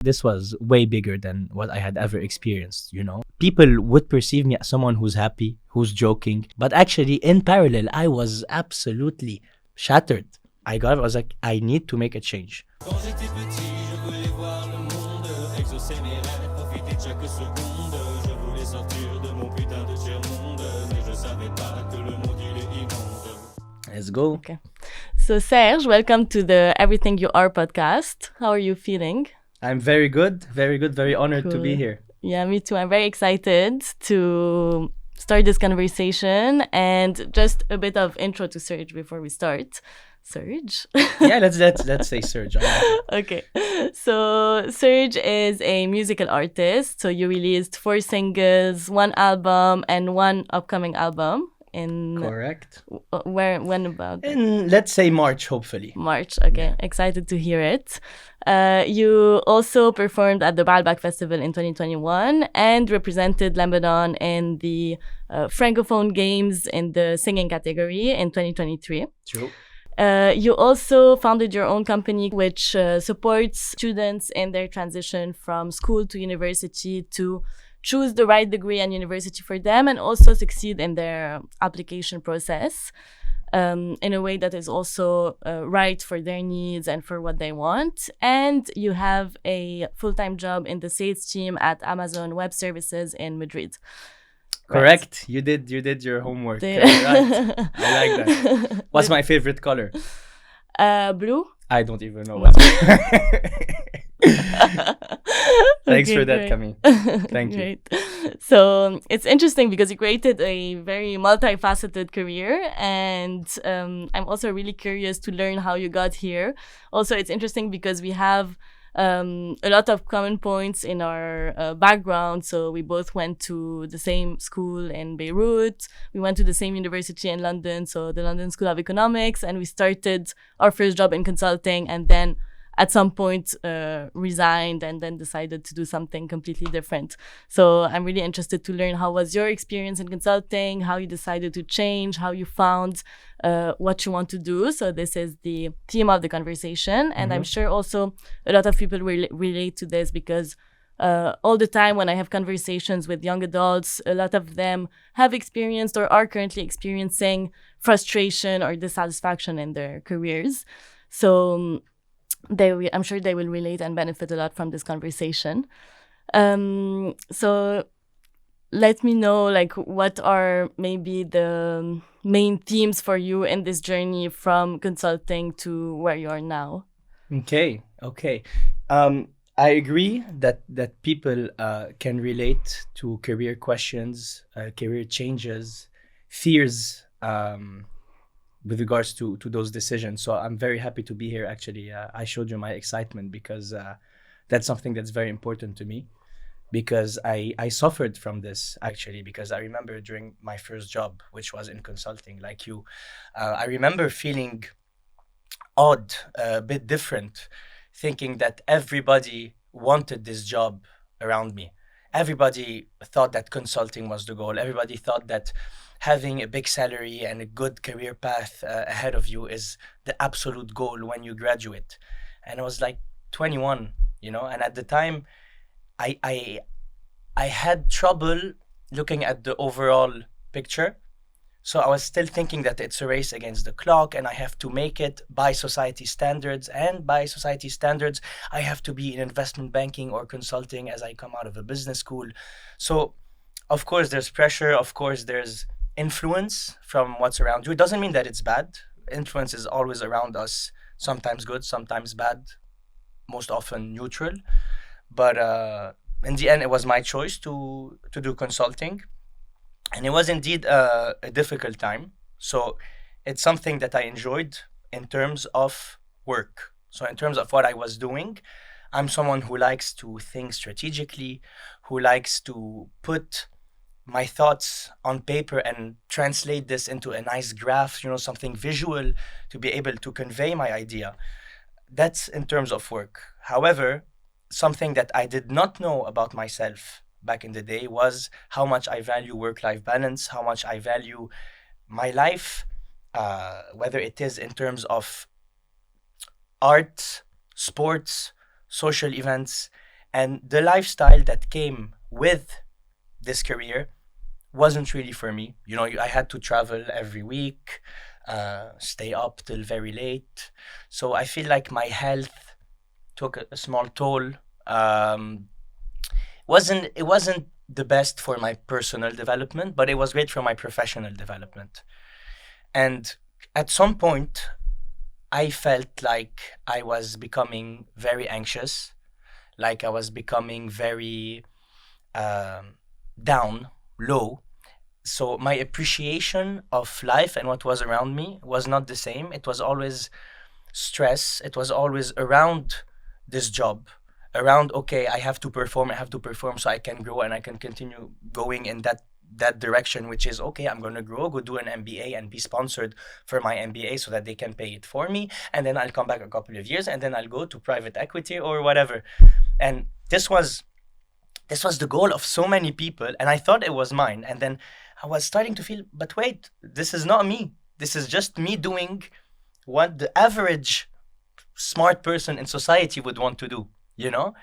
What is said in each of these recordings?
This was way bigger than what I had ever experienced, you know? People would perceive me as someone who's happy, who's joking, but actually in parallel, I was absolutely shattered. I was like, I need to make a change. Quand j'étais petit, je voulais voir le monde, exaucer mes rêves, profiter de chaque seconde. Je voulais sortir de mon putain de tiers-monde, mais je savais pas que le monde il est immonde. Let's go. Okay. So Serge, welcome to the Everything You Are podcast. How are you feeling? I'm very good, very honored to be here. Yeah, me too. I'm very excited to start this conversation, and just a bit of intro to Serge before we start. Serge? Yeah, let's say Serge. Okay. So Serge is a musical artist. So you released 4 singles, 1 album, and 1 upcoming album. Correct. When about? In, let's say, March, hopefully. March, okay. Yeah. Excited to hear it. You also performed at the Baalbek Festival in 2021 and represented Lebanon in the Francophone Games in the singing category in 2023. True. You also founded your own company, which supports students in their transition from school to university to choose the right degree and university for them, and also succeed in their application process in a way that is also right for their needs and for what they want. And you have a full-time job in the sales team at Amazon Web Services in Madrid. Correct. Right. You did your homework. Right. I like that. What's my favorite color? Blue. I don't even know what's Thanks for that, Camille. Thank you. So it's interesting because you created a very multifaceted career, and I'm also really curious to learn how you got here. Also, it's interesting because we have a lot of common points in our background. So we both went to the same school in Beirut. We went to the same university in London, so the London School of Economics, and we started our first job in consulting, and then at some point resigned and then decided to do something completely different. So I'm really interested to learn how was your experience in consulting, how you decided to change, how you found what you want to do. So this is the theme of the conversation. And I'm sure also a lot of people will relate to this because all the time when I have conversations with young adults, a lot of them have experienced or are currently experiencing frustration or dissatisfaction in their careers. So I'm sure they will relate and benefit a lot from this conversation. So let me know, like, what are maybe the main themes for you in this journey from consulting to where you are now? Okay. I agree that people can relate to career questions, career changes, fears, with regards to those decisions. So I'm very happy to be here. Actually, I showed you my excitement because that's something that's very important to me, because I suffered from this, actually, because I remember during my first job, which was in consulting, like you, I remember feeling odd, a bit different, thinking that everybody wanted this job around me. Everybody thought that consulting was the goal. Everybody thought that having a big salary and a good career path ahead of you is the absolute goal when you graduate. And I was like 21, you know, and at the time I had trouble looking at the overall picture. So I was still thinking that it's a race against the clock and I have to make it by society standards. And by society standards, I have to be in investment banking or consulting as I come out of a business school. So of course there's pressure. Of course there's influence from what's around you. It doesn't mean that it's bad. Influence is always around us, sometimes good, sometimes bad, most often neutral. But in the end, it was my choice to do consulting. And it was indeed a difficult time. So it's something that I enjoyed in terms of work. So in terms of what I was doing, I'm someone who likes to think strategically, who likes to put my thoughts on paper and translate this into a nice graph, you know, something visual to be able to convey my idea. That's in terms of work. However, something that I did not know about myself back in the day was how much I value work-life balance, how much I value my life, whether it is in terms of art, sports, social events, And the lifestyle that came with this career wasn't really for me. You know, I had to travel every week, stay up till very late. So I feel like my health took a small toll. It wasn't the best for my personal development, but it was great for my professional development. And at some point, I felt like I was becoming very anxious, like I was becoming very um, down, low. So my appreciation of life and what was around me was not the same. It was always stress. It was always around this job, around, okay, I have to perform so I can grow and I can continue going in that direction, which is, okay, I'm going to grow, go do an MBA and be sponsored for my MBA so that they can pay it for me, and then I'll come back a couple of years and then I'll go to private equity or whatever. And this was the goal of so many people, and I thought it was mine. And then I was starting to feel, but wait, this is not me. This is just me doing what the average smart person in society would want to do, you know?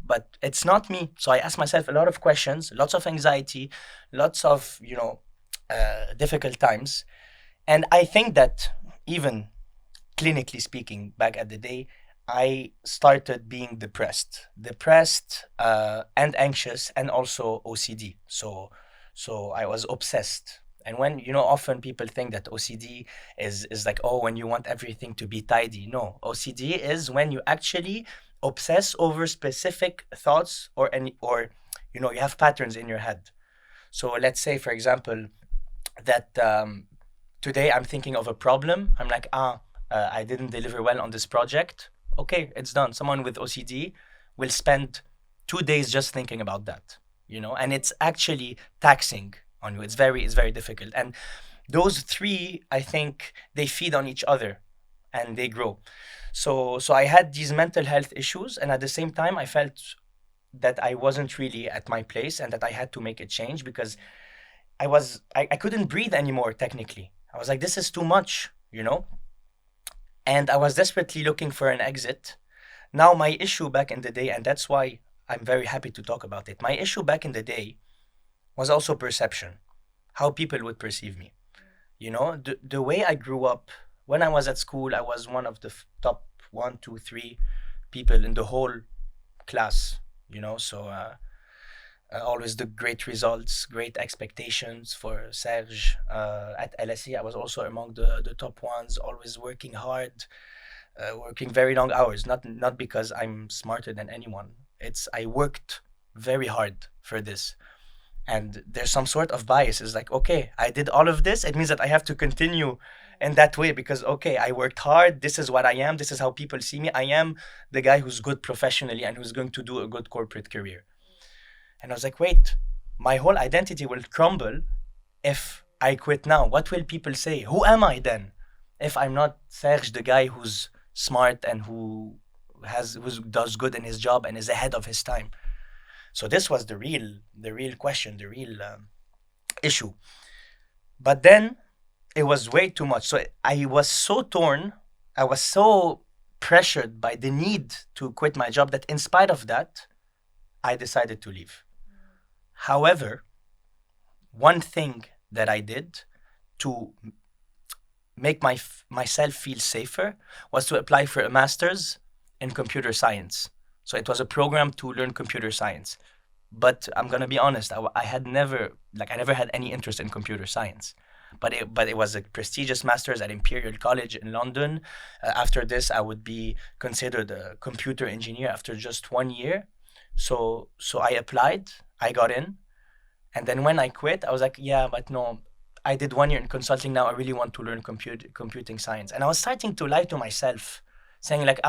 But it's not me. So I asked myself a lot of questions, lots of anxiety, lots of, difficult times. And I think that even clinically speaking, back at the day, I started being depressed, and anxious, and also OCD. So I was obsessed. And when, often people think that OCD is like, oh, when you want everything to be tidy. No, OCD is when you actually obsess over specific thoughts, or you have patterns in your head. So let's say, for example, that today I'm thinking of a problem. I'm like, I didn't deliver well on this project. Okay, it's done. Someone with OCD will spend 2 days just thinking about that, and it's actually taxing on you. It's very difficult. And those three, I think, they feed on each other and they grow. So I had these mental health issues, and at the same time, I felt that I wasn't really at my place and that I had to make a change because I couldn't breathe anymore, technically. I was like, this is too much. And I was desperately looking for an exit. Now, my issue back in the day, and that's why I'm very happy to talk about it, my issue back in the day was also perception, how people would perceive me. The way I grew up, when I was at school, I was one of the top 1, 2, 3 people in the whole class. So always the great results, great expectations for Serge. At LSE, I was also among the top ones, always working hard, working very long hours, not because I'm smarter than anyone. It's I worked very hard for this. And there's some sort of bias. It's like, okay, I did all of this. It means that I have to continue in that way because, okay, I worked hard. This is what I am. This is how people see me. I am the guy who's good professionally and who's going to do a good corporate career. And I was like, wait, my whole identity will crumble if I quit now. What will people say? Who am I then? If I'm not Serge, the guy who's smart and who does good in his job and is ahead of his time. So this was the real question, the real issue. But then it was way too much. So I was so torn. I was so pressured by the need to quit my job that in spite of that, I decided to leave. However, one thing that I did to make myself feel safer was to apply for a master's in computer science. So it was a program to learn computer science. But I'm going to be honest, I never had any interest in computer science. But it was a prestigious master's at Imperial College in London. After this, I would be considered a computer engineer after just 1 year. So I applied, I got in. And then when I quit, I was like, yeah, but no, I did 1 year in consulting. Now I really want to learn computing science. And I was starting to lie to myself, saying like,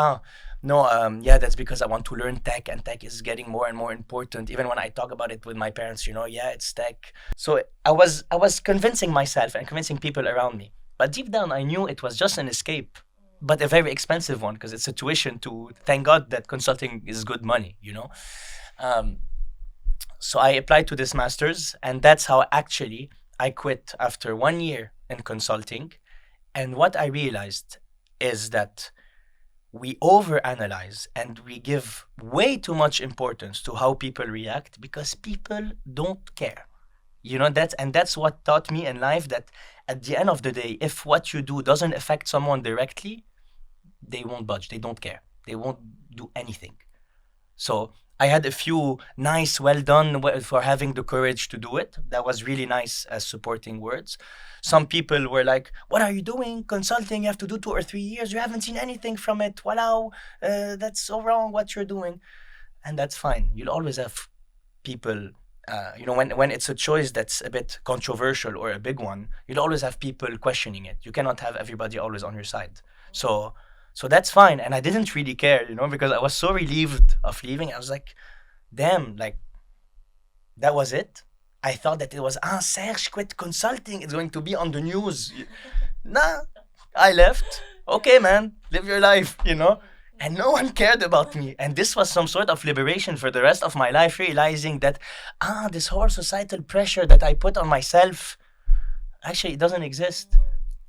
no, that's because I want to learn tech, and tech is getting more and more important. Even when I talk about it with my parents, yeah, it's tech. So I was convincing myself and convincing people around me. But deep down, I knew it was just an escape, but a very expensive one because it's a tuition to, thank God that consulting is good money. So I applied to this master's, and that's how actually I quit after 1 year in consulting. And what I realized is that we overanalyze and we give way too much importance to how people react because people don't care. That's what taught me in life that at the end of the day, if what you do doesn't affect someone directly, they won't budge. They don't care. They won't do anything. So I had a few nice, well done for having the courage to do it. That was really nice as supporting words. Some people were like, "What are you doing? Consulting, you have to do 2 or 3 years. You haven't seen anything from it. Wow, that's so wrong what you're doing." And that's fine. You'll always have people, when it's a choice that's a bit controversial or a big one, you'll always have people questioning it. You cannot have everybody always on your side. So that's fine. And I didn't really care, because I was so relieved of leaving. I was like, damn, like, that was it. I thought that it was, Serge quit consulting. It's going to be on the news. Nah, I left. Okay, man, live your life, And no one cared about me. And this was some sort of liberation for the rest of my life, realizing that, this whole societal pressure that I put on myself, actually, it doesn't exist.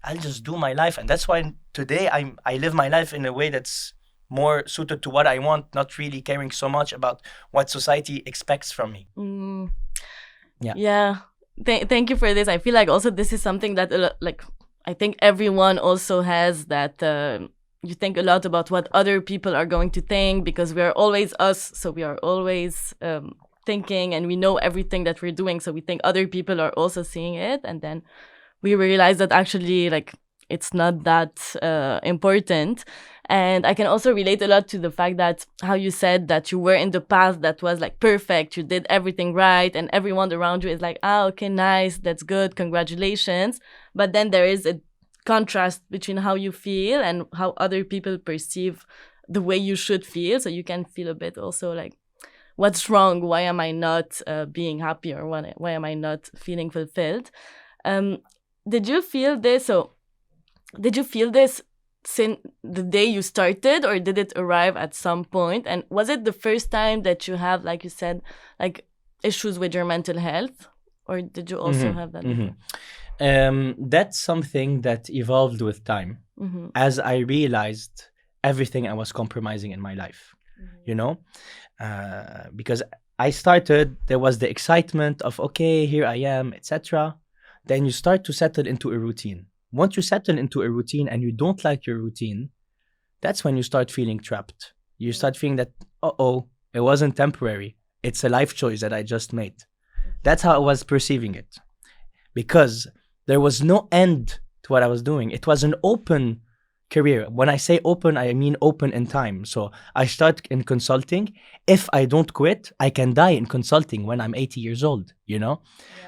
I'll just do my life. And that's why today I live my life in a way that's more suited to what I want, not really caring so much about what society expects from me. Yeah. Thank you for this. I feel like also this is something that I think everyone also has, that you think a lot about what other people are going to think, because we are always us. So we are always thinking, and we know everything that we're doing. So we think other people are also seeing it. And then we realize that actually, like, it's not that important. And I can also relate a lot to the fact that how you said that you were in the path that was like perfect, you did everything right, and everyone around you is like, okay, nice, that's good, congratulations. But then there is a contrast between how you feel and how other people perceive the way you should feel. So you can feel a bit also like, what's wrong? Why am I not being happy, or why am I not feeling fulfilled? Did you feel this? So did you feel this since the day you started, or did it arrive at some point? And was it the first time that you have, like you said, like issues with your mental health, or did you also have that? That's something that evolved with time, as I realized everything I was compromising in my life, because I started, there was the excitement of, okay, here I am, etc. Then you start to settle into a routine. Once you settle into a routine and you don't like your routine, that's when you start feeling trapped. You start feeling that, it wasn't temporary. It's a life choice that I just made. That's how I was perceiving it. Because there was no end to what I was doing. It was an open career. When I say open, I mean open in time. So I start in consulting. If I don't quit, I can die in consulting when I'm 80 years old, Yeah.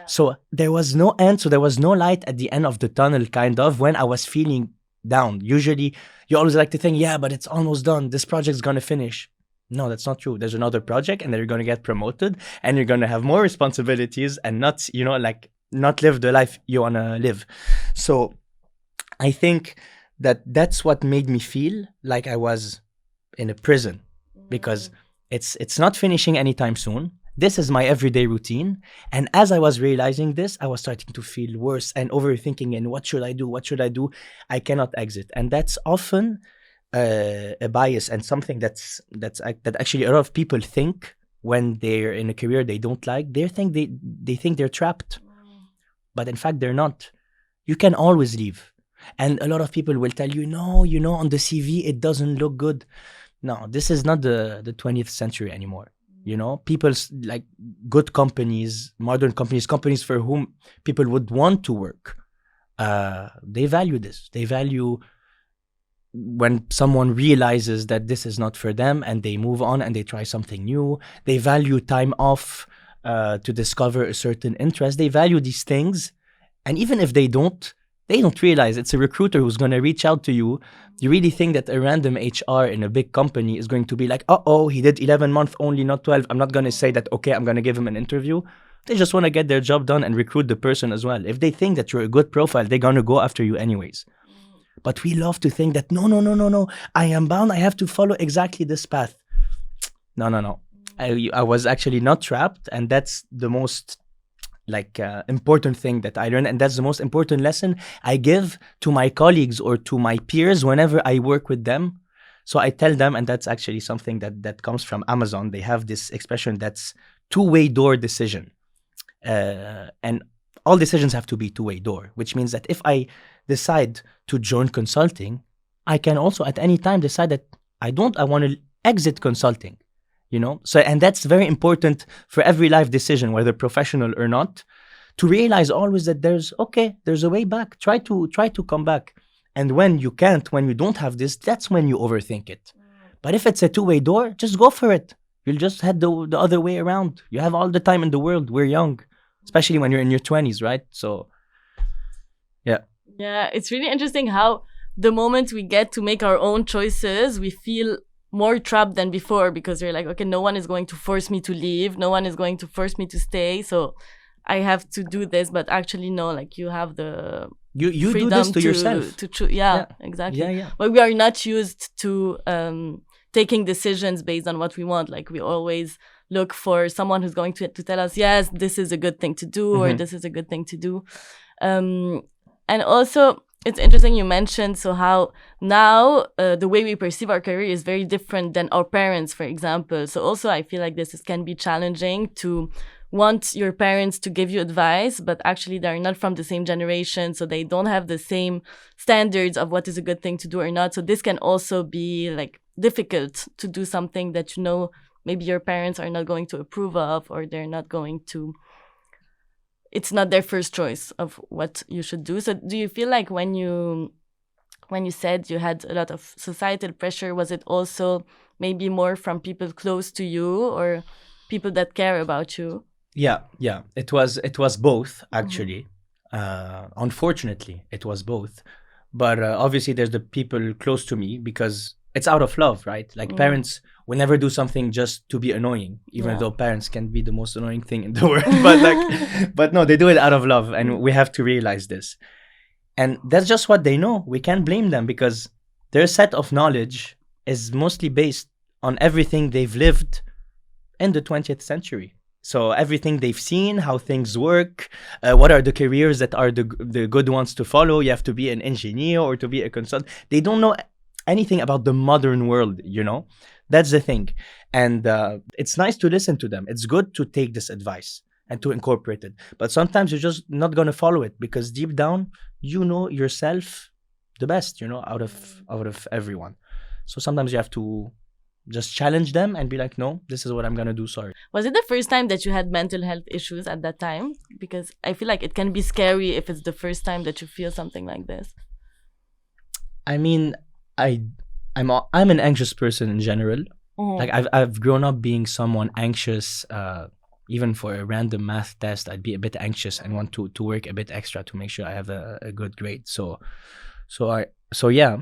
So there was no end. So there was no light at the end of the tunnel, kind of, when I was feeling down. Usually, you always like to think, yeah, but it's almost done. This project's going to finish. No, that's not true. There's another project, and then you're going to get promoted, and you're going to have more responsibilities, and not, not live the life you want to live. So I think that's what made me feel like I was in a prison, because it's not finishing anytime soon. This is my everyday routine. And as I was realizing this, I was starting to feel worse and overthinking, and what should I do? What should I do? I cannot exit. And that's often a bias, and something that actually a lot of people think when they're in a career they don't like. They think they're trapped. But in fact, they're not. You can always leave. And a lot of people will tell you, no, on the CV, it doesn't look good. No, this is not the 20th century anymore. People like good companies, modern companies for whom people would want to work. They value this. They value when someone realizes that this is not for them and they move on and they try something new. They value time off to discover a certain interest. They value these things. And even if they don't realize it's a recruiter who's going to reach out to you. You really think that a random HR in a big company is going to be like, he did 11 months only, not 12. I'm not going to say that, okay, I'm going to give him an interview. They just want to get their job done and recruit the person as well. If they think that you're a good profile, they're going to go after you anyways. But we love to think that, no, I am bound. I have to follow exactly this path. No. I was actually not trapped. And that's the most important thing that I learned, and that's the most important lesson I give to my colleagues or to my peers whenever I work with them. So I tell them, and that's actually something that comes from Amazon. They have this expression that's two-way door decision. And all decisions have to be two-way door, which means that if I decide to join consulting, I can also at any time decide that I want to exit consulting, So, and that's very important for every life decision, whether professional or not, to realize always that there's a way back. Try to come back. And when you can't, when you don't have this, that's when you overthink it. But if it's a two-way door, just go for it. You'll just head the other way around. You have all the time in the world. We're young, especially when you're in your 20s, right? So, yeah. Yeah, it's really interesting how the moment we get to make our own choices, we feel more trapped than before, because we're like, okay, no one is going to force me to leave. No one is going to force me to stay. So I have to do this. But actually, no, like you have the you do this to yourself. Yeah, exactly. Yeah. But we are not used to taking decisions based on what we want. Like we always look for someone who's going to tell us, yes, this is a good thing to do, or this is a good thing to do. And also, it's interesting you mentioned how now the way we perceive our career is very different than our parents, for example. So also I feel like this can be challenging to want your parents to give you advice, but actually they're not from the same generation, so they don't have the same standards of what is a good thing to do or not. So this can also be like difficult to do something that maybe your parents are not going to approve of, or they're not going to, it's not their first choice of what you should do. So do you feel like when you said you had a lot of societal pressure, was it also maybe more from people close to you or people that care about you? Yeah. It was both, actually. Unfortunately, it was both. But obviously, there's the people close to me because it's out of love, right? Like parents will never do something just to be annoying, even though parents can be the most annoying thing in the world. But no, they do it out of love, and we have to realize this. And that's just what they know. We can't blame them because their set of knowledge is mostly based on everything they've lived in the 20th century. So everything they've seen, how things work, what are the careers that are the good ones to follow. You have to be an engineer or to be a consultant. They don't know anything about the modern world, That's the thing. And it's nice to listen to them. It's good to take this advice and to incorporate it. But sometimes you're just not going to follow it because deep down, you know yourself the best, out of everyone. So sometimes you have to just challenge them and be like, no, this is what I'm going to do. Sorry. Was it the first time that you had mental health issues at that time? Because I feel like it can be scary if it's the first time that you feel something like this. I mean, I'm an anxious person in general. Like I've grown up being someone anxious. Even for a random math test, I'd be a bit anxious and want to work a bit extra to make sure I have a good grade. So yeah.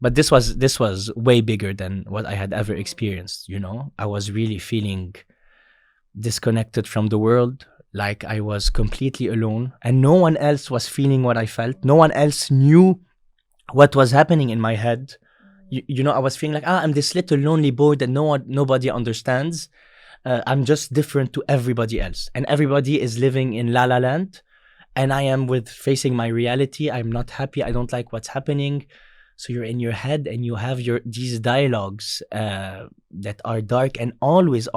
But this was way bigger than what I had ever experienced, I was really feeling disconnected from the world, like I was completely alone, and no one else was feeling what I felt. No one else knew what was happening in my head. I was feeling like, I'm this little lonely boy that nobody understands. I'm just different to everybody else, and everybody is living in La La Land, and I am facing my reality. I'm not happy. I don't like what's happening. So you're in your head and you have these dialogues that are dark and always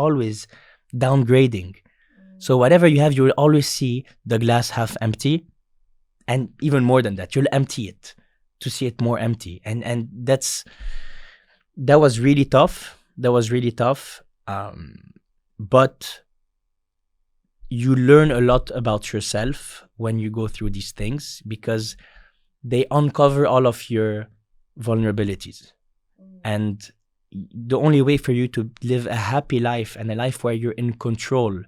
downgrading. So whatever you have, you will always see the glass half empty, and even more than that, you'll empty it to see it more empty. And that was really tough. But you learn a lot about yourself when you go through these things because they uncover all of your vulnerabilities. And the only way for you to live a happy life and a life where you're in control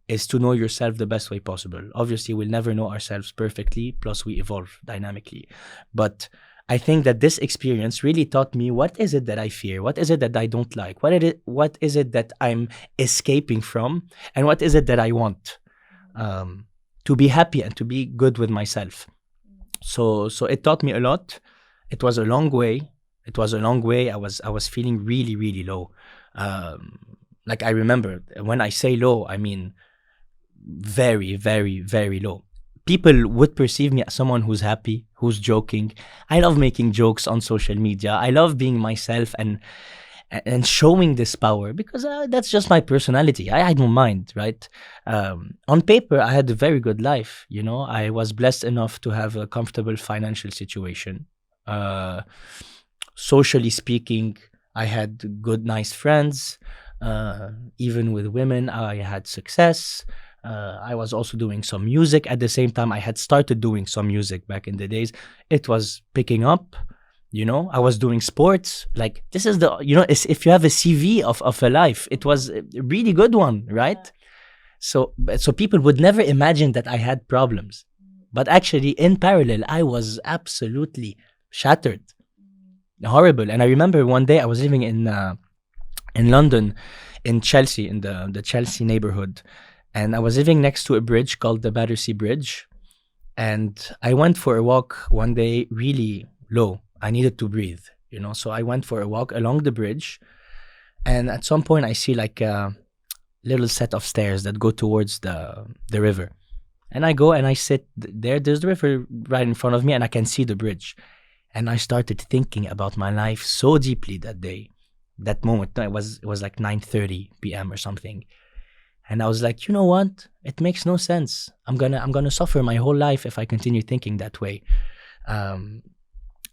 is to know yourself the best way possible. Obviously, we'll never know ourselves perfectly, plus we evolve dynamically. But I think that this experience really taught me, what is it that I fear? What is it that I don't like? What is it that I'm escaping from? And what is it that I want to be happy and to be good with myself? So it taught me a lot. It was a long way. I was feeling really, really low. Like I remember when I say low, I mean very, very, very low. People would perceive me as someone who's happy, who's joking. I love making jokes on social media. I love being myself and showing this power because that's just my personality. I don't mind, right? On paper, I had a very good life. You know, I was blessed enough to have a comfortable financial situation. Uh, Socially speaking, I had good, nice friends. Even with women, I had success. I was also doing some music at the same time. I had started doing some music back in the days. It was picking up. You know, I was doing sports. Like this is the if you have a CV of a life, it was a really good one, right? So people would never imagine that I had problems, but actually in parallel, I was absolutely shattered, horrible. And I remember one day I was living in London, in Chelsea, in the Chelsea neighborhood, and I was living next to a bridge called the Battersea Bridge, and I went for a walk one day, really low. I needed to breathe, so I went for a walk along the bridge, and at some point I see like a little set of stairs that go towards the river, and I go and I sit there. There's the river right in front of me, and I can see the bridge. And I started thinking about my life so deeply that day, that moment. No, it was like 9:30 p.m. or something, and I was like, you know what? It makes no sense. I'm gonna suffer my whole life if I continue thinking that way.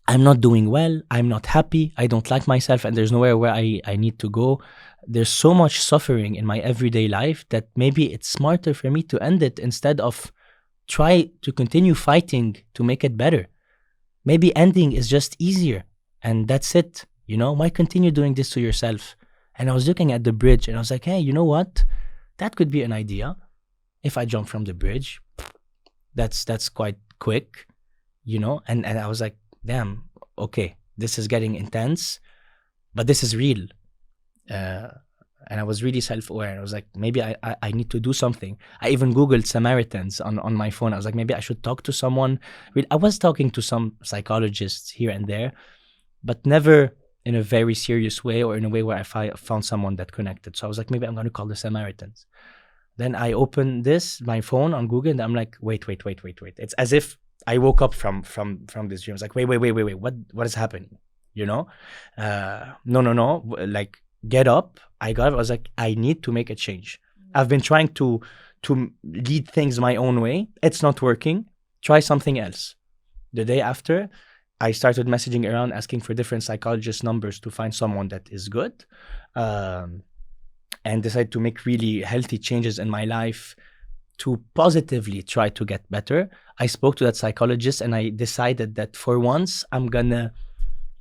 I'm not doing well. I'm not happy. I don't like myself, and there's nowhere where I need to go. There's so much suffering in my everyday life that maybe it's smarter for me to end it instead of try to continue fighting to make it better. Maybe ending is just easier, and that's it. Why continue doing this to yourself? And I was looking at the bridge, and I was like, hey, you know what? That could be an idea. If I jump from the bridge, that's quite quick, And I was like, damn, okay, this is getting intense, but this is real. And I was really self-aware. I was like, maybe I need to do something. I even Googled Samaritans on my phone. I was like, maybe I should talk to someone. I was talking to some psychologists here and there, but never in a very serious way or in a way where I found someone that connected. So I was like, maybe I'm going to call the Samaritans. Then I opened my phone on Google, and I'm like, wait. It's as if I woke up from this dream. I was like, wait, what is happening? No. Like, get up. I got up. I was like, I need to make a change. I've been trying to lead things my own way. It's not working. Try something else. The day after, I started messaging around, asking for different psychologist numbers to find someone that is good, and decided to make really healthy changes in my life to positively try to get better. I spoke to that psychologist, and I decided that for once, I'm gonna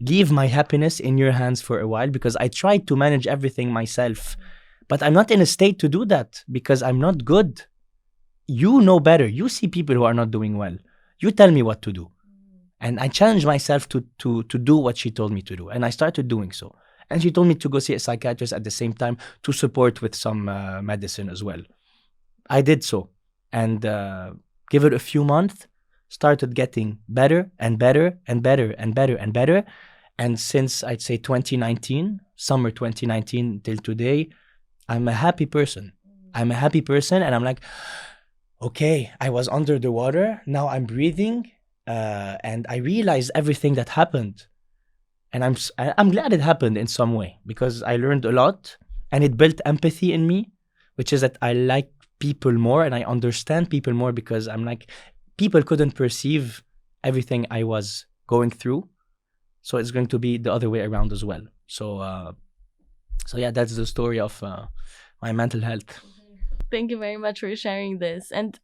leave my happiness in your hands for a while, because I tried to manage everything myself, but I'm not in a state to do that because I'm not good. You know better. You see people who are not doing well. You tell me what to do. And I challenged myself to do what she told me to do. And I started doing so. And she told me to go see a psychiatrist at the same time to support with some medicine as well. I did so. And give it a few months, started getting better and better and better and better and better. And since I'd say 2019, summer 2019 till today, I'm a happy person. I'm a happy person, and I'm like, okay, I was under the water. Now I'm breathing, and I realized everything that happened. And I'm glad it happened in some way, because I learned a lot, and it built empathy in me, which is that I like people more and I understand people more, because I'm like, people couldn't perceive everything I was going through. So it's going to be the other way around as well. So yeah, that's the story of my mental health. Thank you very much for sharing this. And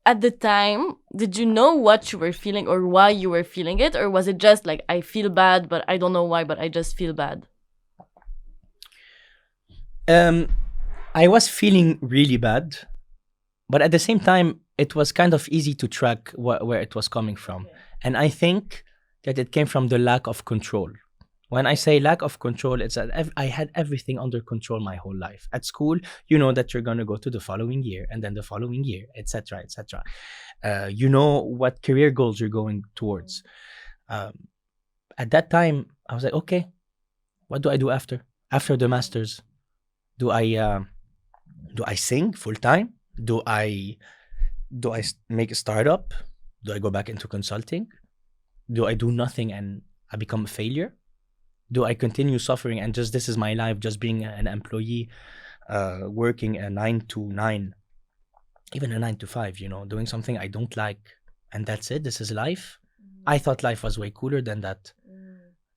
at the time, did you know what you were feeling or why you were feeling it? Or was it just like, I feel bad, but I don't know why, but I just feel bad? I was feeling really bad, but at the same time, it was kind of easy to track where it was coming from. And I think that it came from the lack of control. When I say lack of control, it's that I had everything under control my whole life. At school, you know that you're going to go to the following year, and then the following year, etc., etc. You know what career goals you're going towards. At that time, I was like, okay, what do I do after the masters? Do I sing full time? Do I make a startup? Do I go back into consulting? Do I do nothing and I become a failure? Do I continue suffering and just this is my life, just being an employee, working a 9 to 9, even a 9 to 5, doing something I don't like, and that's it? This is life? I thought life was way cooler than that.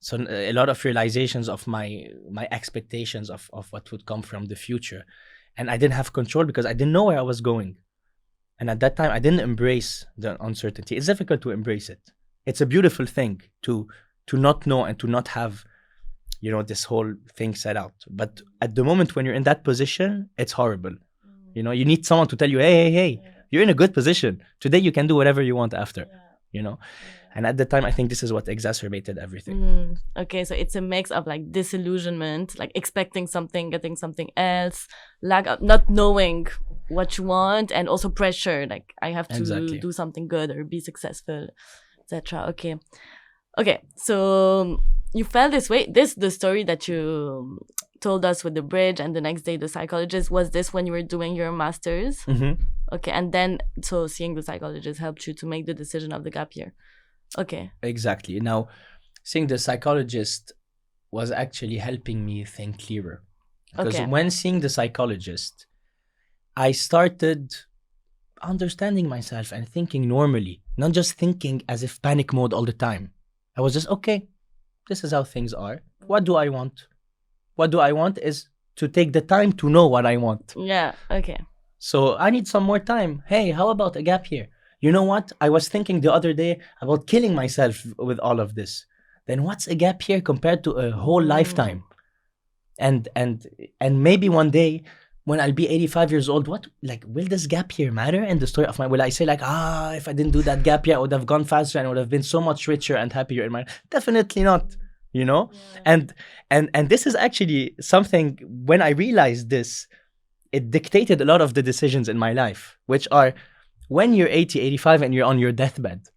So a lot of realizations of my expectations of what would come from the future. And I didn't have control because I didn't know where I was going. And at that time, I didn't embrace the uncertainty. It's difficult to embrace it. It's a beautiful thing to not know and to not have, this whole thing set out. But at the moment when you're in that position, it's horrible. You need someone to tell you, hey, you're in a good position. Today you can do whatever you want after, And at the time, I think this is what exacerbated everything. Okay, so it's a mix of like disillusionment, like expecting something, getting something else, lack of not knowing what you want, and also pressure, like I have to do something good or be successful, etc. Okay, so you felt this way. The story that you told us with the bridge and the next day the psychologist, was this when you were doing your master's? Okay, and then so seeing the psychologist helped you to make the decision of the gap year. Okay. Exactly. Now, seeing the psychologist was actually helping me think clearer. Because when seeing the psychologist, I started understanding myself and thinking normally, not just thinking as if panic mode all the time. I was just, okay, this is how things are. What do I want? What do I want is to take the time to know what I want. Yeah, okay. So I need some more time. Hey, how about a gap year? You know what? I was thinking the other day about killing myself with all of this. Then what's a gap year compared to a whole lifetime? And maybe one day when I'll be 85 years old, will this gap year matter in the story of will I say if I didn't do that gap year, I would have gone faster and I would have been so much richer and happier in my life? Definitely not, Yeah. And this is actually something, when I realized this, it dictated a lot of the decisions in my life, which are, when you're 80, 85 and you're on your deathbed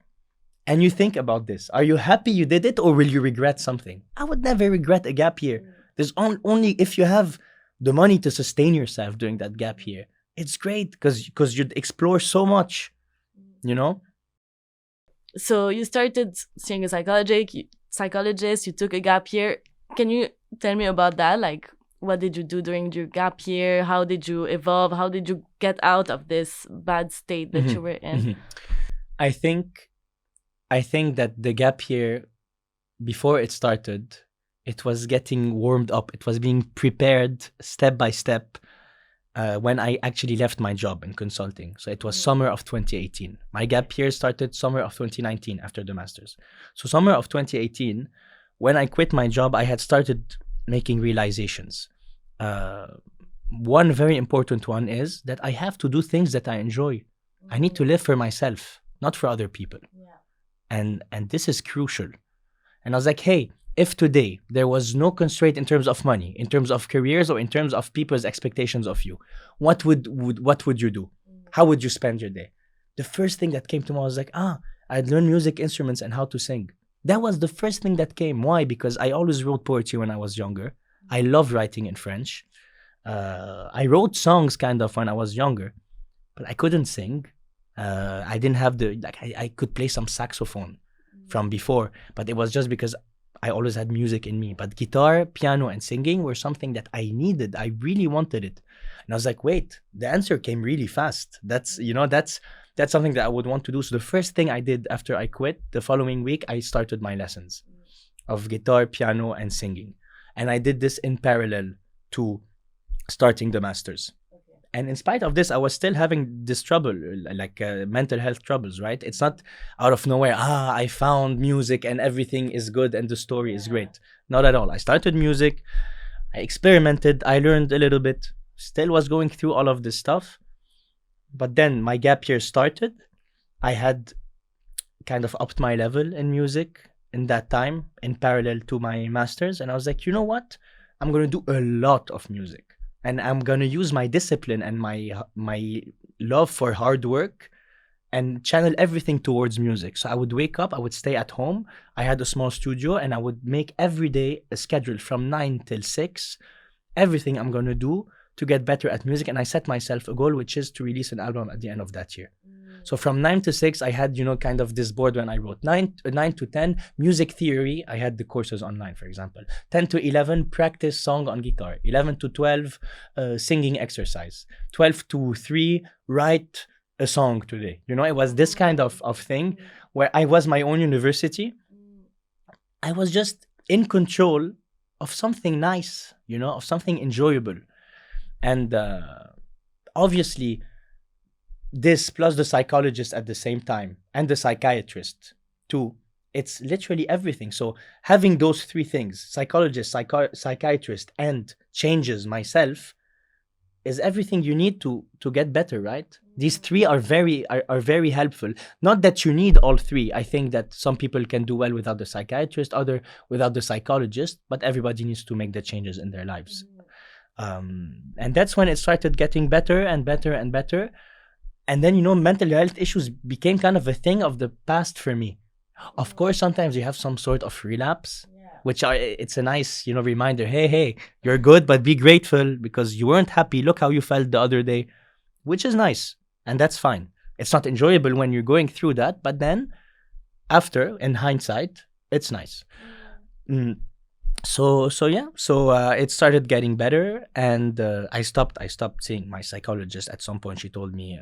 and you think about this, are you happy you did it or will you regret something? I would never regret a gap year. There's only if you have the money to sustain yourself during that gap year, it's great because you'd explore so much, So you started seeing a psychologist, you took a gap year. Can you tell me about that? Like, what did you do during your gap year? How did you evolve? How did you get out of this bad state that you were in? I think that the gap year, before it started, it was getting warmed up. It was being prepared step by step when I actually left my job in consulting. So it was summer of 2018. My gap year started summer of 2019 after the master's. So summer of 2018, when I quit my job, I had started making realizations. One very important one is that I have to do things that I enjoy. I need to live for myself, not for other people. And this is crucial. And I was like, hey, if today there was no constraint in terms of money, in terms of careers, or in terms of people's expectations of you, what would you do? How would you spend your day? The first thing that came to mind was like, I'd learn music instruments and how to sing. That was the first thing that came. Why? Because I always wrote poetry when I was younger. I loved writing in French. I wrote songs kind of when I was younger, but I couldn't sing. I didn't have I could play some saxophone from before, but it was just because I always had music in me. But guitar, piano, and singing were something that I needed. I really wanted it. And I was like, wait, the answer came really fast. That's something that I would want to do. So the first thing I did after I quit, the following week, I started my lessons of guitar, piano, and singing. And I did this in parallel to starting the master's. And in spite of this, I was still having this trouble, mental health troubles, right? It's not out of nowhere, I found music and everything is good and the story is great. Not at all. I started music, I experimented, I learned a little bit, still was going through all of this stuff. But then my gap year started. I had kind of upped my level in music in that time in parallel to my master's. And I was like, you know what? I'm going to do a lot of music. And I'm going to use my discipline and my love for hard work and channel everything towards music. So I would wake up, I would stay at home. I had a small studio and I would make every day a schedule from 9 till 6, everything I'm going to do to get better at music. And I set myself a goal, which is to release an album at the end of that year. So from 9 to 6, I had, kind of this board when I wrote 9 to 10, music theory. I had the courses online, for example. 10 to 11, practice song on guitar. 11 to 12, singing exercise. 12 to 3, write a song today. It was this kind of thing where I was my own university. I was just in control of something nice, of something enjoyable. And obviously, this plus the psychologist at the same time and the psychiatrist too, it's literally everything. So having those three things, psychologist, psychiatrist, and changes myself, is everything you need to get better, right? These three are very helpful. Not that you need all three. I think that some people can do well without the psychiatrist, other without the psychologist, but everybody needs to make the changes in their lives. And that's when it started getting better and better and better. And then, mental health issues became kind of a thing of the past for me. Of course, sometimes you have some sort of relapse, it's a nice, reminder. Hey, you're good, but be grateful because you weren't happy. Look how you felt the other day, which is nice. And that's fine. It's not enjoyable when you're going through that, but then after, in hindsight, it's nice. So it started getting better, and I stopped seeing my psychologist. At some point, she told me,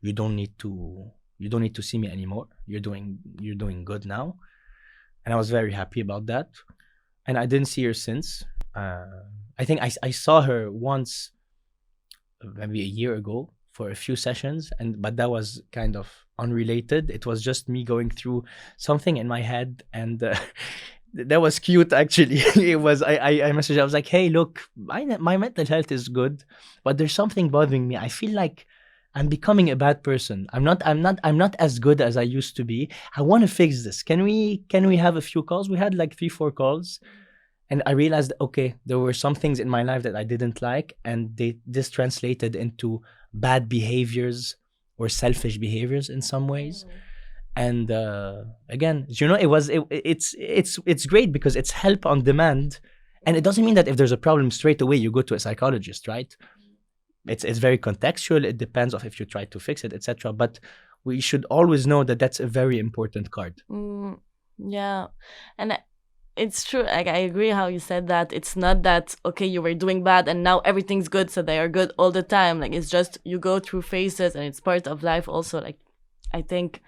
you don't need to see me anymore. You're doing good now. And I was very happy about that. And I didn't see her since. I think I saw her once, maybe a year ago, for a few sessions, but that was kind of unrelated. It was just me going through something in my head, and that was cute, actually. It was. I messaged her. I was like, "Hey, look, my mental health is good, but there's something bothering me. I feel like I'm becoming a bad person. I'm not as good as I used to be. I want to fix this. Can we have a few calls?" We had like 3-4 calls, and I realized, okay, there were some things in my life that I didn't like, and this translated into bad behaviors or selfish behaviors in some ways. And again, it's great because it's help on demand, and it doesn't mean that if there's a problem straight away you go to a psychologist, right? It's very contextual. It depends on if you try to fix it, etc. But we should always know that that's a very important card. Yeah, and it's true. Like, I agree how you said that. It's not that, okay, you were doing bad and now everything's good, so they are good all the time. Like, it's just you go through phases, and it's part of life also. Like, I think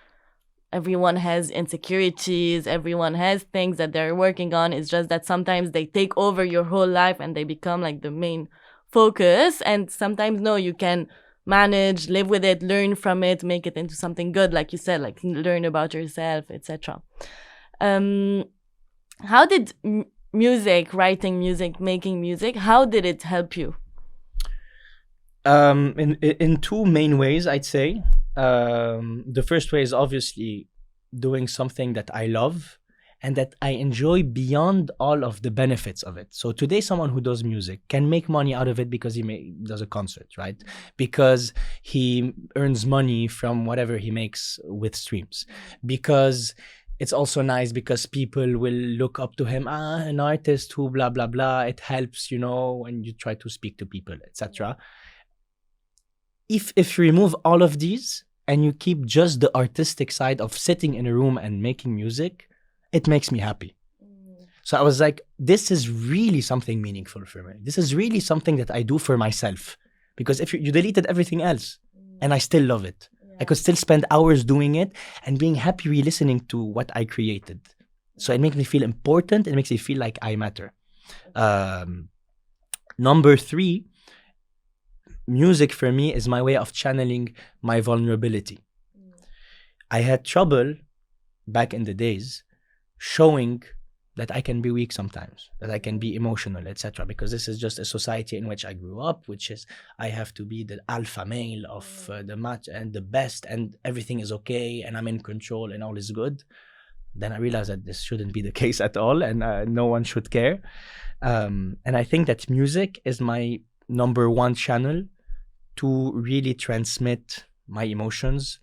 everyone has insecurities, everyone has things that they're working on. It's just that sometimes they take over your whole life and they become like the main focus. And sometimes, no, you can manage, live with it, learn from it, make it into something good, like you said, like learn about yourself, etc. How did music, writing music, making music, how did it help you? In two main ways, I'd say. The first way is obviously doing something that I love and that I enjoy beyond all of the benefits of it. So today, someone who does music can make money out of it because he does a concert, right? Because he earns money from whatever he makes with streams. Because it's also nice because people will look up to him, an artist who blah, blah, blah. It helps, when you try to speak to people, etc. If you remove all of these and you keep just the artistic side of sitting in a room and making music, it makes me happy. So I was like, this is really something meaningful for me. This is really something that I do for myself. Because if you deleted everything else, and I still love it. I could still spend hours doing it and being happy re-listening to what I created. So it makes me feel important. It makes me feel like I matter. Number 3, music for me is my way of channeling my vulnerability. I had trouble back in the days showing that I can be weak sometimes, that I can be emotional, etc. Because this is just a society in which I grew up, which is I have to be the alpha male of the match and the best, and everything is okay, and I'm in control, and all is good. Then I realized that this shouldn't be the case at all, and no one should care. And I think that music is my number 1 channel to really transmit my emotions,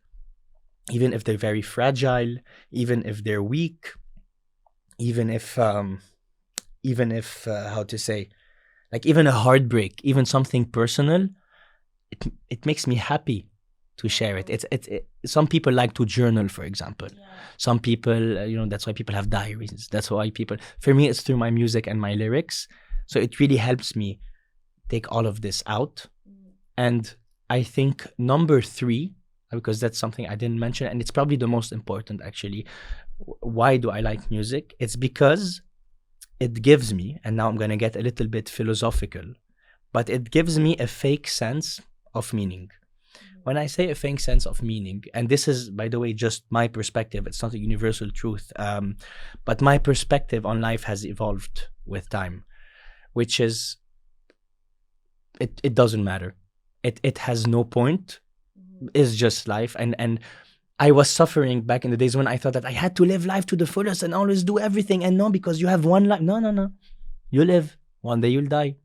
even if they're very fragile, even if they're weak. Even if how to say, like even a heartbreak, even something personal, it makes me happy to share it. Some people like to journal, for example. Some people, that's why people have diaries. That's why for me, it's through my music and my lyrics. So it really helps me take all of this out. And I think number 3, because that's something I didn't mention, and it's probably the most important actually. Why do I like music? It's because it gives me, and now I'm going to get a little bit philosophical, but it gives me a fake sense of meaning. When I say a fake sense of meaning, and this is, by the way, just my perspective, it's not a universal truth, but my perspective on life has evolved with time, which is, it doesn't matter. It has no point. It's just life. And I was suffering back in the days when I thought that I had to live life to the fullest and always do everything. And no, because you have one life. No. You live. One day you'll die.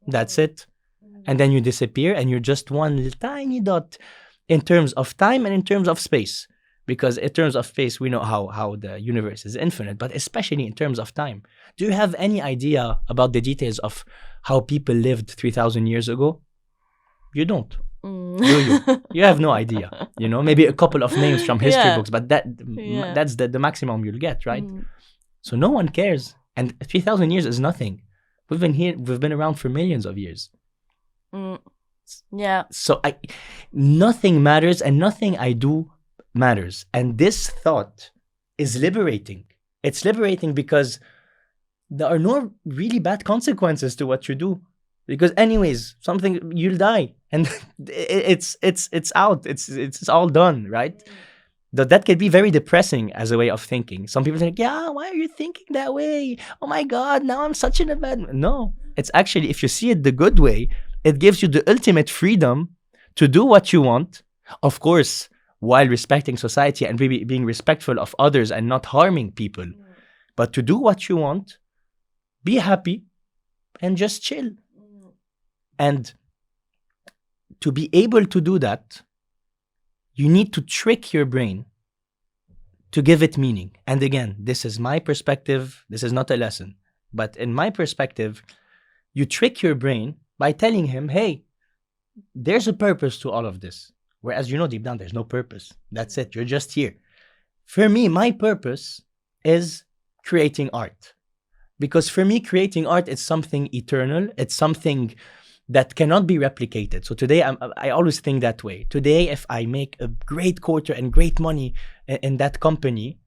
That's it. And then you disappear and you're just one little tiny dot in terms of time and in terms of space. Because in terms of space, we know how the universe is infinite, but especially in terms of time. Do you have any idea about the details of how people lived 3,000 years ago? You don't. Do you? You have no idea. Maybe a couple of names from history books, but that's the maximum you'll get, right? So no one cares. And 3,000 years is nothing. We've been around for millions of years. Yeah. So nothing matters and nothing I do matters. And this thought is liberating. It's liberating because there are no really bad consequences to what you do. Because anyways, you'll die, and it's out. It's all done, right? That can be very depressing as a way of thinking. Some people think, yeah, why are you thinking that way? Oh my God, now I'm such in a bad. No, it's actually, if you see it the good way, it gives you the ultimate freedom to do what you want, of course, while respecting society and being respectful of others and not harming people. But to do what you want, be happy, and just chill. And to be able to do that, you need to trick your brain to give it meaning. And again, this is my perspective. This is not a lesson. But in my perspective, you trick your brain by telling him, hey, there's a purpose to all of this. Whereas deep down, there's no purpose. That's it. You're just here. For me, my purpose is creating art. Because for me, creating art is something eternal. It's something that cannot be replicated. So today, I always think that way. Today, if I make a great quarter and great money in that company,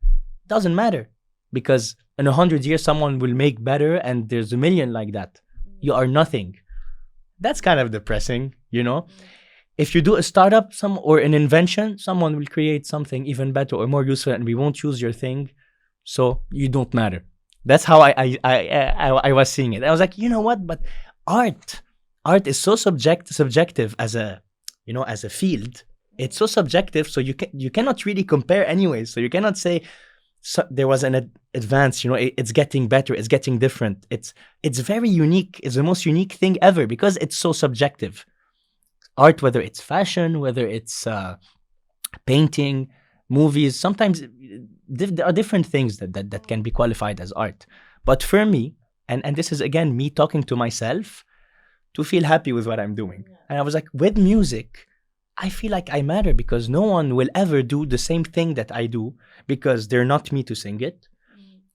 doesn't matter. Because in 100 years, someone will make better and there's a million like that. You are nothing. That's kind of depressing, If you do a startup or an invention, someone will create something even better or more useful and we won't use your thing. So you don't matter. That's how I was seeing it. I was like, you know what? But art is so subjective as a field. It's so subjective, so you cannot really compare anyway. So you cannot say there was an advance. It's getting better. It's getting different. It's very unique. It's the most unique thing ever because it's so subjective. Art, whether it's fashion, whether it's painting, movies, sometimes there are different things that can be qualified as art. But for me, and this is again me talking to myself, to feel happy with what I'm doing. And I was like, with music, I feel like I matter because no one will ever do the same thing that I do because they're not me to sing it.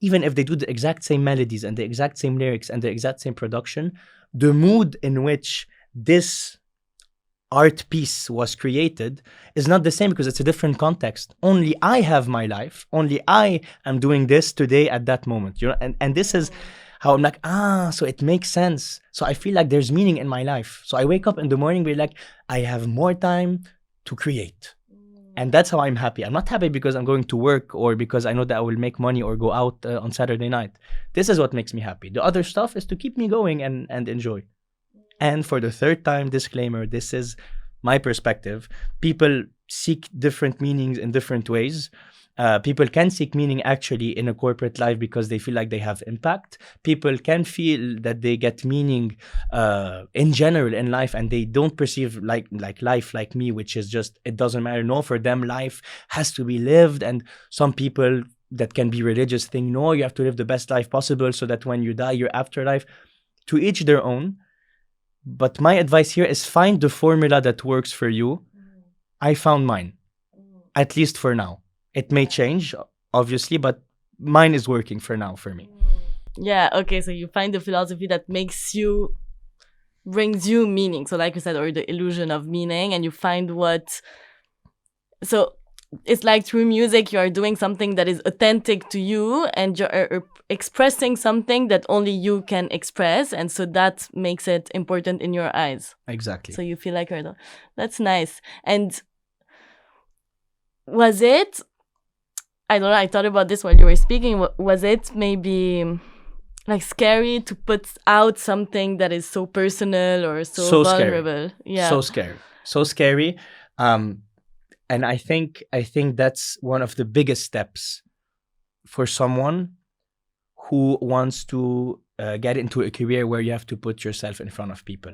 Even if they do the exact same melodies and the exact same lyrics and the exact same production, the mood in which this art piece was created is not the same because it's a different context. Only I have my life. Only I am doing this today at that moment. And this is how I'm like, so it makes sense. So I feel like there's meaning in my life. So I wake up in the morning, be like, I have more time to create. And that's how I'm happy. I'm not happy because I'm going to work or because I know that I will make money or go out on Saturday night. This is what makes me happy. The other stuff is to keep me going and enjoy. And for the third time, disclaimer, this is my perspective. People seek different meanings in different ways. People can seek meaning actually in a corporate life because they feel like they have impact. People can feel that they get meaning in general in life and they don't perceive like life like me, which is just, it doesn't matter. No, for them, life has to be lived. And some people that can be religious think, no, you have to live the best life possible so that when you die, your afterlife. To each their own. But my advice here is find the formula that works for you I found mine, at least for now. It may change, obviously, but mine is working for now for me. Yeah, okay, so you find the philosophy that brings you meaning. So like you said, or the illusion of meaning, and you find so it's like through music, you are doing something that is authentic to you, and you're expressing something that only you can express. And so that makes it important in your eyes. Exactly. So you feel like that's nice. And was it, I don't know, I thought about this while you were speaking. Was it maybe like scary to put out something that is so personal or so vulnerable? Scary. Yeah. So scary. And I think that's one of the biggest steps for someone who wants to get into a career where you have to put yourself in front of people.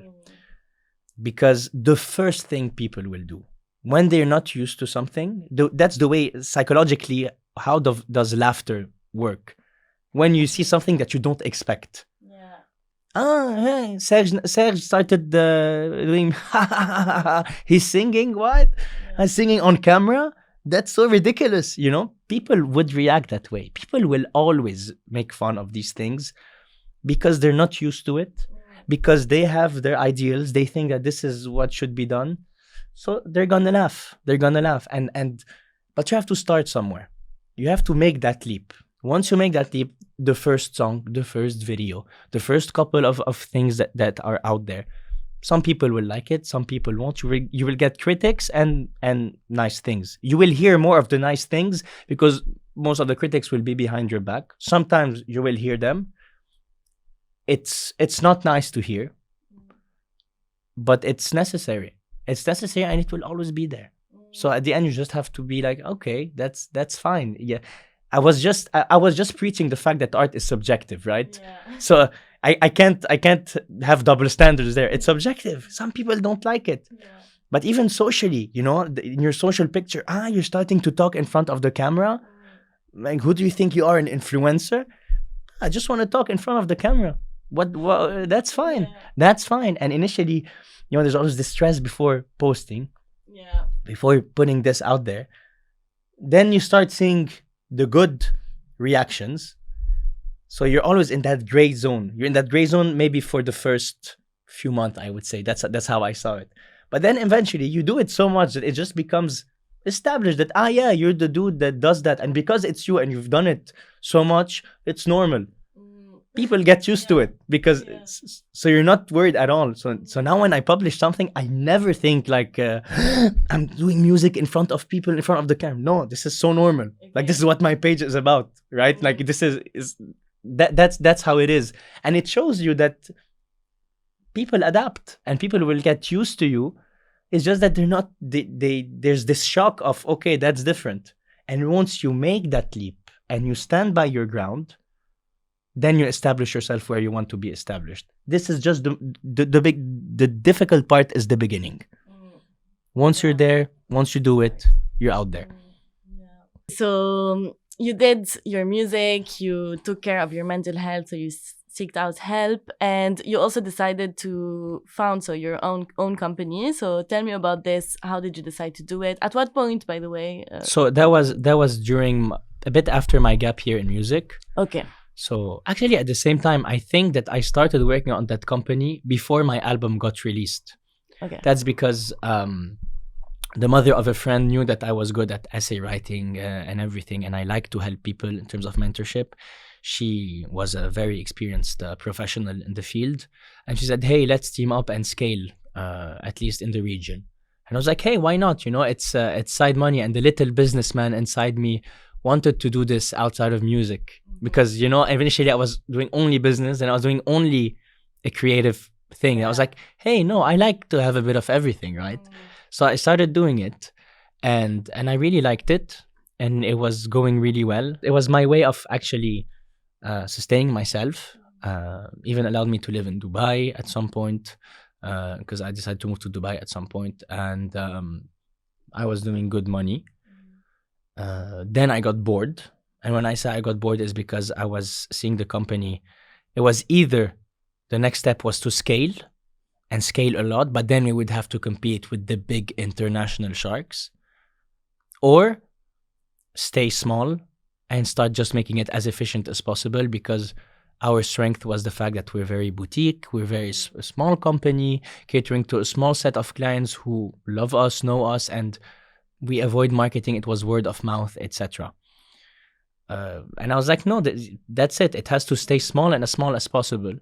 Because the first thing people will do when they're not used to something, that's the way psychologically, how does laughter work? When you see something that you don't expect. Hey, Serge started doing, he's singing, what? He's singing on camera? That's so ridiculous, you know? People would react that way. People will always make fun of these things because they're not used to it, because they have their ideals. They think that this is what should be done. So they're gonna laugh. But you have to start somewhere. You have to make that leap. Once you make that leap, the first song, the first video, the first couple of things that are out there, some people will like it, some people won't. You will get critics and nice things. You will hear more of the nice things because most of the critics will be behind your back. Sometimes you will hear them. It's not nice to hear, but it's necessary. It's necessary, and it will always be there. So at the end, you just have to be like, okay, that's fine. Yeah. I was just preaching the fact that art is subjective, right? Yeah. So I can't have double standards there. It's subjective. Some people don't like it. Yeah. But even socially, you know, in your social picture, you're starting to talk in front of the camera. Like, who do you think you are, an influencer? I just want to talk in front of the camera. What that's fine. Yeah. That's fine. And initially, you know, there's always this stress before posting. Yeah. Before putting this out there. Then you start seeing the good reactions. So you're always in that gray zone. You're in that gray zone maybe for the first few months, I would say. That's how I saw it. But then eventually you do it so much that it just becomes established that, yeah, you're the dude that does that. And because it's you and you've done it so much, it's normal. People get used to it because so you're not worried at all. So now when I publish something, I never think like I'm doing music in front of people, in front of the camera. No, this is so normal. Okay. Like, this is what my page is about, right? Like, this is that's how it is. And it shows you that people adapt and people will get used to you. It's just that they're not, there's this shock of, okay, that's different. And once you make that leap and you stand by your ground, then you establish yourself where you want to be established. This is just the difficult part is the beginning. Once you're there, once you do it, you're out there. So you did your music, you took care of your mental health, so you seeked out help, and you also decided to found your own company. So tell me about this. How did you decide to do it? At what point, by the way? So that was during a bit after my gap here in music. Okay. So actually at the same time, I think that I started working on that company before my album got released. Okay. That's because the mother of a friend knew that I was good at essay writing and everything, and I like to help people in terms of mentorship. She was a very experienced professional in the field, and she said, hey, let's team up and scale, at least in the region. And I was like, hey, why not? You know, it's side money, and the little businessman inside me wanted to do this outside of music. Because, you know, initially I was doing only business and I was doing only a creative thing. And I was like, hey, no, I like to have a bit of everything, right? So I started doing it and I really liked it, and it was going really well. It was my way of actually sustaining myself, even allowed me to live in Dubai at some point, because I decided to move to Dubai at some point, and I was doing good money. Then I got bored. And when I say I got bored is because I was seeing the company. It was either the next step was to scale and scale a lot, but then we would have to compete with the big international sharks, or stay small and start just making it as efficient as possible, because our strength was the fact that we're very boutique, we're very a small company catering to a small set of clients who love us, know us, and we avoid marketing. It was word of mouth, etc. And I was like, no, that's it. It has to stay small and as small as possible.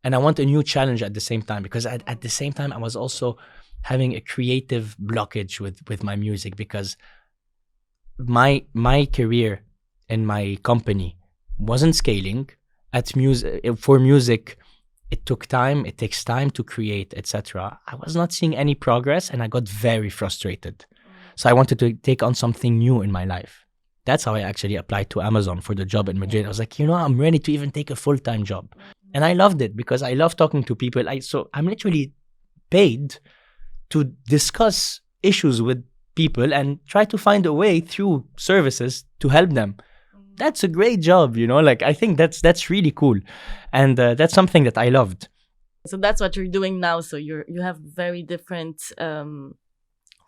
And I want a new challenge at the same time, because at the same time, I was also having a creative blockage with my music, because my career in my company wasn't scaling. For music, it took time. It takes time to create, etc. I was not seeing any progress, and I got very frustrated. So I wanted to take on something new in my life. That's how I actually applied to Amazon for the job in Madrid. I was like, I'm ready to even take a full-time job. And I loved it because I love talking to people. So I'm literally paid to discuss issues with people and try to find a way through services to help them. That's a great job, like I think that's really cool. And that's something that I loved. So that's what you're doing now. So you have very different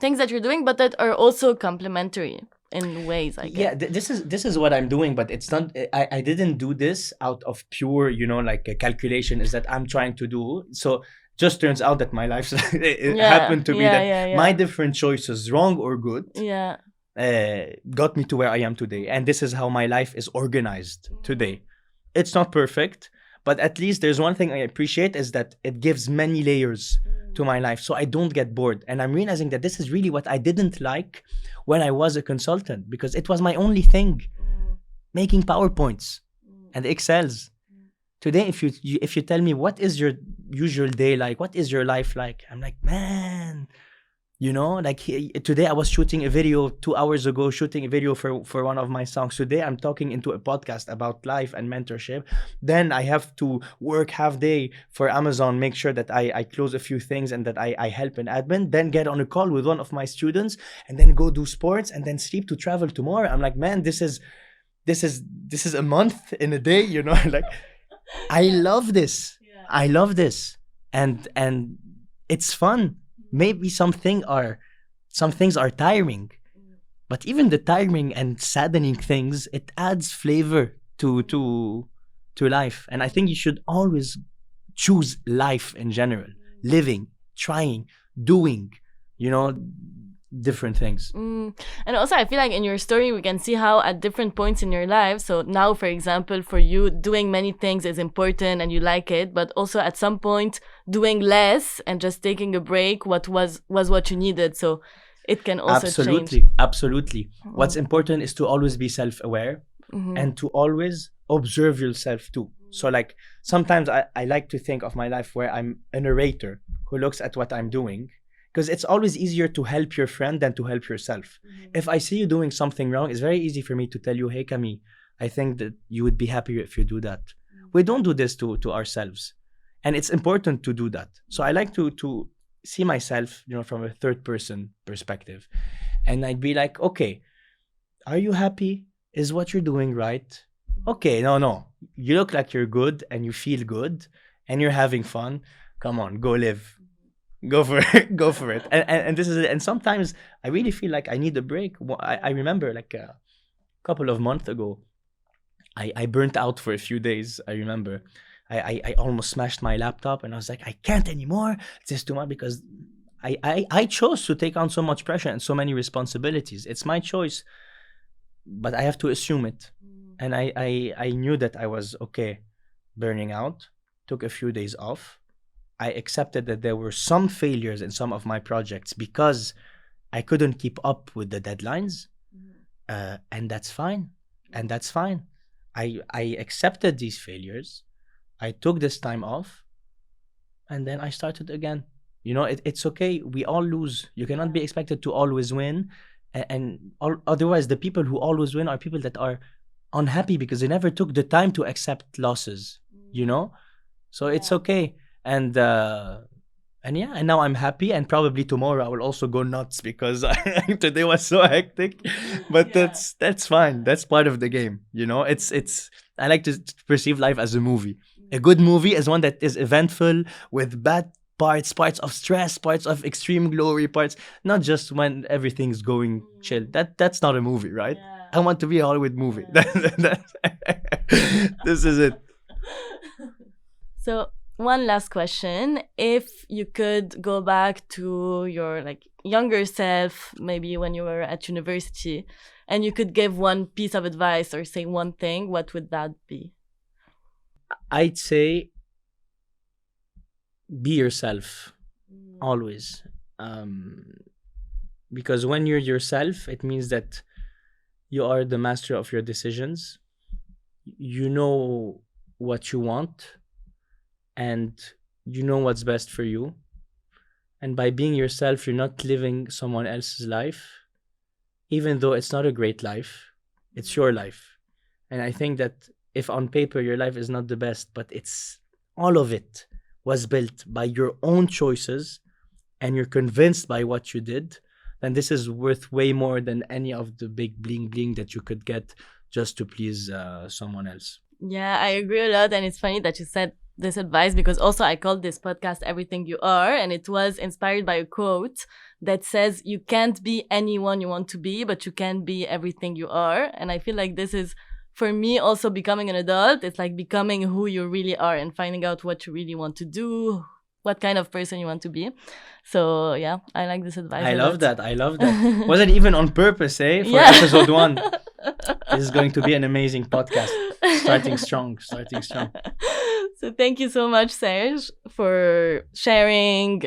things that you're doing, but that are also complementary in ways, I guess. Yeah, this is what I'm doing, but it's not. I didn't do this out of pure, like a calculation. Is that I'm trying to do. So just turns out that my life happened to be that my different choices, wrong or good, got me to where I am today, and this is how my life is organized today. It's not perfect, but at least there's one thing I appreciate, is that it gives many layers to my life, so I don't get bored. And I'm realizing that this is really what I didn't like when I was a consultant, because it was my only thing, making PowerPoints and Excels. Today, if you tell me what is your usual day like, what is your life like, I'm like, man, today I was shooting a video 2 hours ago, shooting a video for one of my songs. Today I'm talking into a podcast about life and mentorship. Then I have to work half day for Amazon, make sure that I close a few things and that I help in admin, then get on a call with one of my students, and then go do sports, and then sleep to travel tomorrow. I'm like, man, this is a month in a day, like I love this. Yeah. I love this. And it's fun. Maybe some things are tiring, but even the tiring and saddening things, it adds flavor to life. And I think you should always choose life in general, living, trying, doing, different things. And also I feel like in your story we can see how at different points in your life, so now for example for you, doing many things is important and you like it, but also at some point doing less and just taking a break was what you needed. So it can also change. Absolutely. What's important is to always be self-aware, and to always observe yourself too. So like sometimes I like to think of my life where I'm a narrator who looks at what I'm doing, because it's always easier to help your friend than to help yourself. If I see you doing something wrong, it's very easy for me to tell you, hey, Camille, I think that you would be happier if you do that. We don't do this to ourselves. And it's important to do that. So I like to see myself, from a third person perspective. And I'd be like, okay, are you happy? Is what you're doing right? Okay, no. You look like you're good and you feel good and you're having fun. Come on, go live. Go for it. And this is it. And sometimes I really feel like I need a break. I remember like a couple of months ago, I burnt out for a few days. I remember I almost smashed my laptop, and I was like, I can't anymore. This is too much, because I chose to take on so much pressure and so many responsibilities. It's my choice, but I have to assume it. And I knew that I was burning out, took a few days off. I accepted that there were some failures in some of my projects because I couldn't keep up with the deadlines. And that's fine. I accepted these failures. I took this time off, and then I started again. It's okay. We all lose. You cannot be expected to always win. Otherwise, the people who always win are people that are unhappy because they never took the time to accept losses, So it's okay. And now I'm happy, and probably tomorrow I will also go nuts because today was so hectic. But that's fine. That's part of the game. It's I like to perceive life as a movie. A good movie is one that is eventful with bad parts of stress, parts of extreme glory, parts, not just when everything's going chill. That's not a movie, right? Yeah. I want to be a Hollywood movie. This is it. So one last question. If you could go back to your like younger self, maybe when you were at university, and you could give one piece of advice or say one thing, what would that be? I'd say be yourself always. Because when you're yourself, it means that you are the master of your decisions. You know what you want, and you know what's best for you. And by being yourself, you're not living someone else's life, even though it's not a great life. It's your life. And I think that if on paper your life is not the best, but it's all of it was built by your own choices and you're convinced by what you did, then this is worth way more than any of the big bling bling that you could get just to please someone else. Yeah, I agree a lot. And it's funny that you said this advice because also I called this podcast Everything You Are, and it was inspired by a quote that says, you can't be anyone you want to be, but you can be everything you are. And I feel like this is, for me, also becoming an adult. It's like becoming who you really are and finding out what you really want to do, what kind of person you want to be. So yeah, I like this advice. I love that. Wasn't even on purpose, eh? For episode 1. This is going to be an amazing podcast. Starting strong. So thank you so much, Serge, for sharing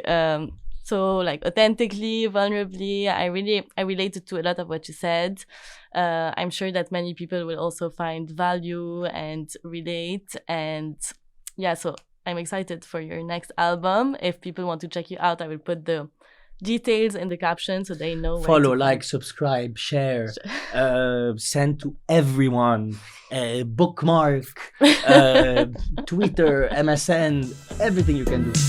so like authentically, vulnerably. I related to a lot of what you said. I'm sure that many people will also find value and relate. And yeah, so I'm excited for your next album. If people want to check you out, I will put the details in the caption so they know. Follow, like, subscribe, share, send to everyone, bookmark, Twitter, MSN, everything you can do.